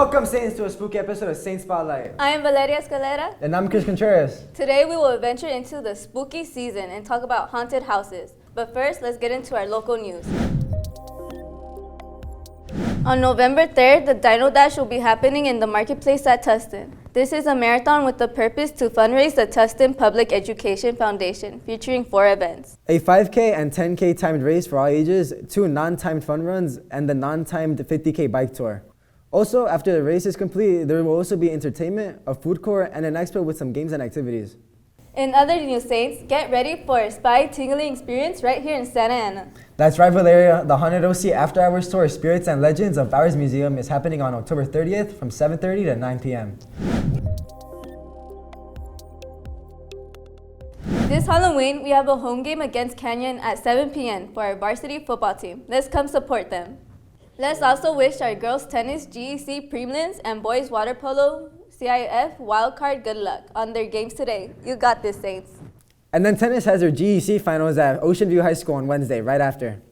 Welcome, Saints, to a spooky episode of Saint Spotlight. I am Valeria Escalera. And I'm Chris Contreras. Today we will venture into the spooky season and talk about haunted houses. But first, let's get into our local news. On November 3rd, the Dino Dash will be happening in the marketplace at Tustin. This is a marathon with the purpose to fundraise the Tustin Public Education Foundation, featuring 4 events. A 5K and 10K timed race for all ages, 2 non-timed fun runs, and the non-timed 50K bike tour. Also, after the race is complete, there will also be entertainment, a food court, and an expo with some games and activities. In other news, Saints, get ready for a spy tingling experience right here in Santa Ana. That's right, Valeria. The Haunted OC After Hours Tour Spirits and Legends of Bowers Museum is happening on October 30th from 7:30 to 9 p.m. This Halloween, we have a home game against Canyon at 7 p.m. for our varsity football team. Let's come support them. Let's also wish our girls tennis GEC prelims and boys water polo CIF wildcard good luck on their games today. You got this, Saints. And then tennis has their GEC finals at Ocean View High School on Wednesday, right after.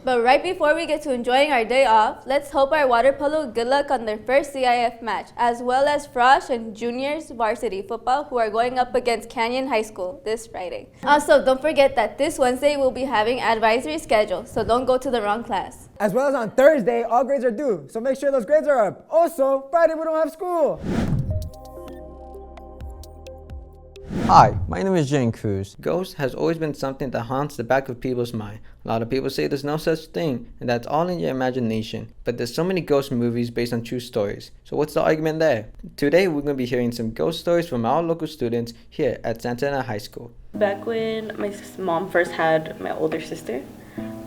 But right before we get to enjoying our day off, let's hope our water polo good luck on their first CIF match, as well as Frosh and Juniors varsity football who are going up against Canyon High School this Friday. Also, don't forget that this Wednesday we'll be having advisory schedule, so don't go to the wrong class. As well as on Thursday, all grades are due, so make sure those grades are up. Also, Friday we don't have school. Hi, my name is Jane Cruz. Ghost has always been something that haunts the back of people's mind. A lot of people say there's no such thing, and that's all in your imagination. But there's so many ghost movies based on true stories. So what's the argument there? Today we're going to be hearing some ghost stories from our local students here at Santa Ana High School. Back when my mom first had my older sister,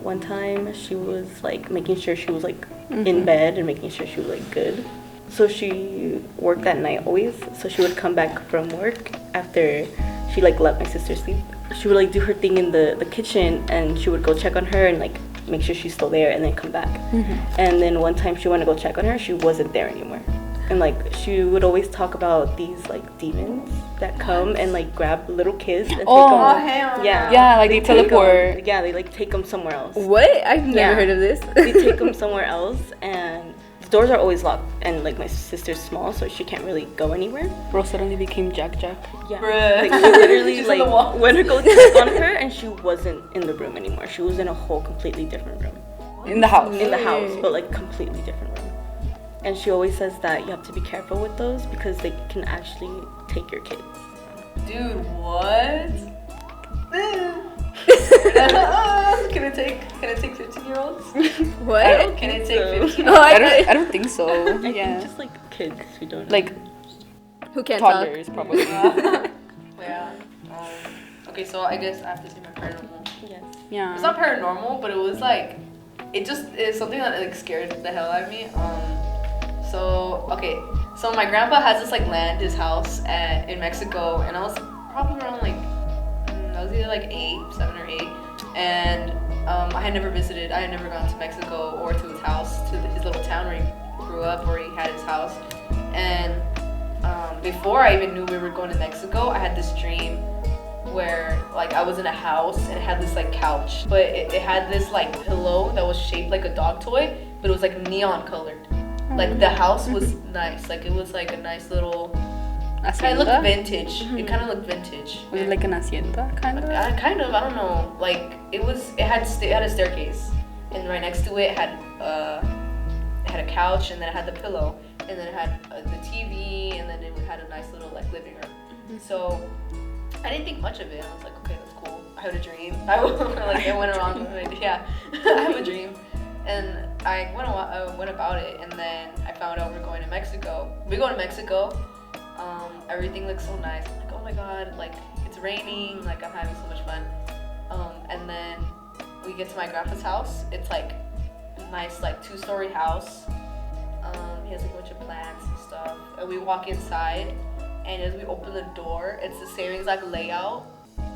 one time she was like making sure she was like in bed and making sure she was like good. So she worked that night always. So she would come back from work after she like let my sister sleep. She would like do her thing in the kitchen, and she would go check on her and like make sure she's still there and then come back. And then one time she went to go check on her, she wasn't there anymore. And like she would always talk about these like demons that come and like grab little kids and take them. Yeah, like they teleport. They like take them somewhere else. What? I've never heard of this. They take them somewhere else, and the doors are always locked. And like my sister's small, so she can't really go anywhere. Bro suddenly became Jack. Yeah, Bruh. like she literally like went to go check on her, and she wasn't in the room anymore. She was in a whole completely different room. In the house. In the house, but like completely different room. And she always says that you have to be careful with those because they can actually take your kids. Dude, what? Can it take 15-year-olds? What? Can it take so. 15? No, I don't think so. I think Yeah. just like kids who don't know. Like Who can't talk? toddlers probably. Yeah. Okay, so I guess I have to say my paranormal. Yes. Yeah. It's not paranormal, but it was like, it just is something that like scared the hell out of me. So my grandpa has this like land, his house in Mexico, and I was probably around like, I was either like 7 or 8, and I had never visited. I had never gone to Mexico or to his house, to his little town where he grew up, where he had his house. And before I even knew we were going to Mexico, I had this dream where like I was in a house and it had this like couch, but it had this like pillow that was shaped like a dog toy, but it was like neon colored. Like the house was nice, like it was like a nice little. It looked vintage. It kind of looked vintage. Was it like an hacienda kind of? I don't know. Like it had a staircase, and right next to it had a couch, and then it had the pillow, and then it had the TV, and then it had a nice little like living room. So I didn't think much of it. I was like, okay, that's cool. I had a dream. I went around with it. Yeah, I have a dream. And I went about it, and then I found out we're going to Mexico. We go to Mexico. Everything looks so nice. I'm like, oh my god, like it's raining. Like I'm having so much fun. And then we get to my grandpa's house. It's like a nice like 2-story house. He has like a bunch of plants and stuff. And we walk inside, and as we open the door, it's the same exact layout.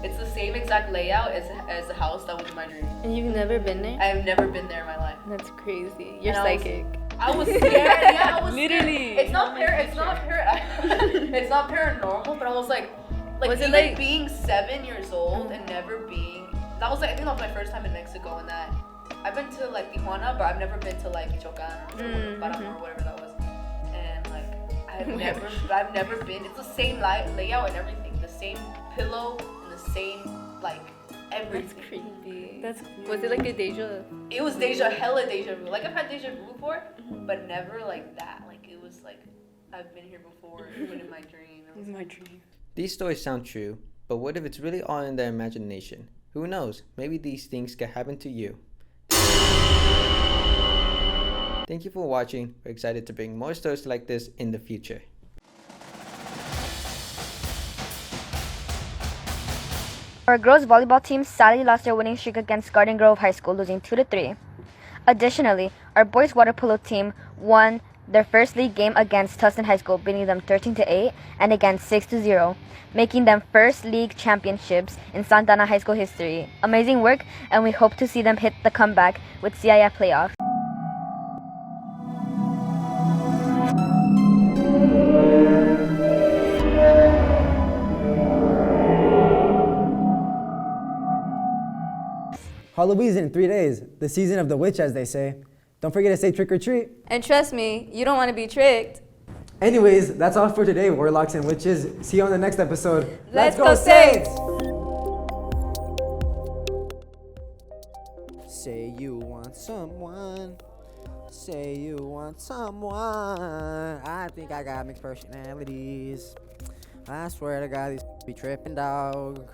It's the same exact layout as the house that was in my dream. And you've never been there? I have never been there in my life. That's crazy. You're And I was- psychic. I was scared. Yeah, I was Literally. Scared. It's not paranormal, but I was like Was it even like- being 7 years old and never being. That was like, I think that was my first time in Mexico, and that I've been to like Tijuana, but I've never been to like Michoacan or Paramo or whatever that was. I've never been. It's the same layout and everything. The same pillow and the same like everything. Creepy. Was it like a deja? It was hella deja vu. Like I've had deja vu before, but never like that. Like it was like I've been here before, even in my dream. It was my dream. These stories sound true, but what if it's really all in their imagination? Who knows? Maybe these things can happen to you. Thank you for watching. We're excited to bring more stories like this in the future. Our girls volleyball team sadly lost their winning streak against Garden Grove High School, losing 2-3. Additionally, our boys water polo team won their first league game against Tustin High School, beating them 13-8 and again 6-0, making them first league championships in Santa Ana High School history. Amazing work, and we hope to see them hit the comeback with CIF playoffs. Halloween's in 3 days, the season of the witch, as they say. Don't forget to say trick or treat. And trust me, you don't want to be tricked. Anyways, that's all for today, warlocks and witches. See you on the next episode. Let's go Saints! Say you want someone. Say you want someone. I think I got mixed personalities. I swear to God, these be tripping, dog.